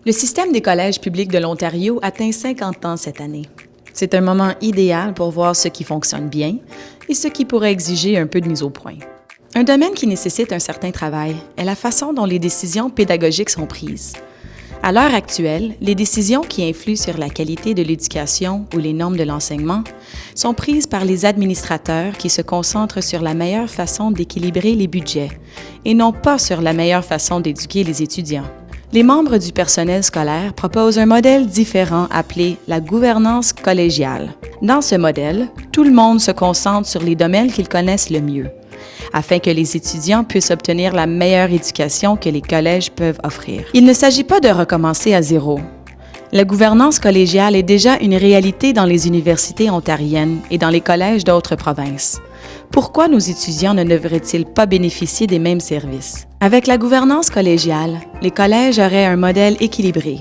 Le système des collèges publics de l'Ontario atteint 50 ans cette année. C'est un moment idéal pour voir ce qui fonctionne bien et ce qui pourrait exiger un peu de mise au point. Un domaine qui nécessite un certain travail est la façon dont les décisions pédagogiques sont prises. À l'heure actuelle, les décisions qui influent sur la qualité de l'éducation ou les normes de l'enseignement sont prises par les administrateurs qui se concentrent sur la meilleure façon d'équilibrer les budgets et non pas sur la meilleure façon d'éduquer les étudiants. Les membres du personnel scolaire proposent un modèle différent appelé la gouvernance collégiale. Dans ce modèle, tout le monde se concentre sur les domaines qu'ils connaissent le mieux, afin que les étudiants puissent obtenir la meilleure éducation que les collèges peuvent offrir. Il ne s'agit pas de recommencer à zéro. La gouvernance collégiale est déjà une réalité dans les universités ontariennes et dans les collèges d'autres provinces. Pourquoi nos étudiants ne devraient-ils pas bénéficier des mêmes services? Avec la gouvernance collégiale, les collèges auraient un modèle équilibré,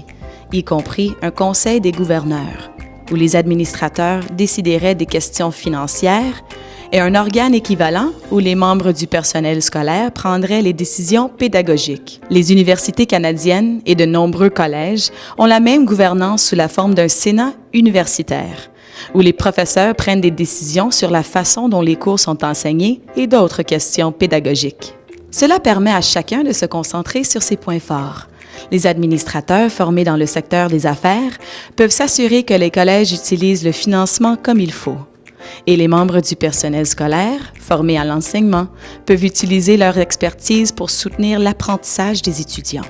y compris un conseil des gouverneurs, où les administrateurs décideraient des questions financières, et un organe équivalent où les membres du personnel scolaire prendraient les décisions pédagogiques. Les universités canadiennes et de nombreux collèges ont la même gouvernance sous la forme d'un sénat universitaire, où les professeurs prennent des décisions sur la façon dont les cours sont enseignés et d'autres questions pédagogiques. Cela permet à chacun de se concentrer sur ses points forts. Les administrateurs formés dans le secteur des affaires peuvent s'assurer que les collèges utilisent le financement comme il faut. Et les membres du personnel scolaire, formés à l'enseignement, peuvent utiliser leur expertise pour soutenir l'apprentissage des étudiants.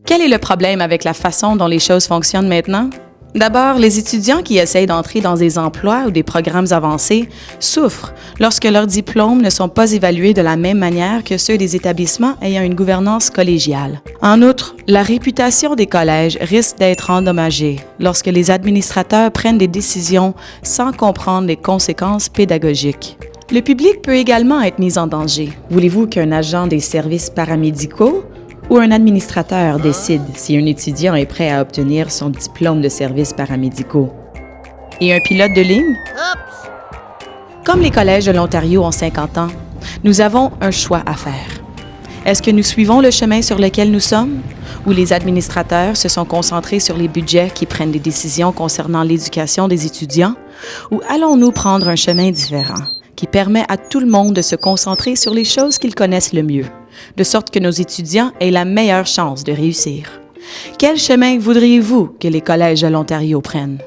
Quel est le problème avec la façon dont les choses fonctionnent maintenant? D'abord, les étudiants qui essayent d'entrer dans des emplois ou des programmes avancés souffrent lorsque leurs diplômes ne sont pas évalués de la même manière que ceux des établissements ayant une gouvernance collégiale. En outre, la réputation des collèges risque d'être endommagée lorsque les administrateurs prennent des décisions sans comprendre les conséquences pédagogiques. Le public peut également être mis en danger. Voulez-vous qu'un agent des services paramédicaux ou un administrateur décide si un étudiant est prêt à obtenir son diplôme de services paramédicaux? Et un pilote de ligne? Comme les collèges de l'Ontario ont 50 ans, nous avons un choix à faire. Est-ce que nous suivons le chemin sur lequel nous sommes, où les administrateurs se sont concentrés sur les budgets qui prennent des décisions concernant l'éducation des étudiants, ou allons-nous prendre un chemin différent, qui permet à tout le monde de se concentrer sur les choses qu'ils connaissent le mieux, de sorte que nos étudiants aient la meilleure chance de réussir? Quel chemin voudriez-vous que les collèges de l'Ontario prennent?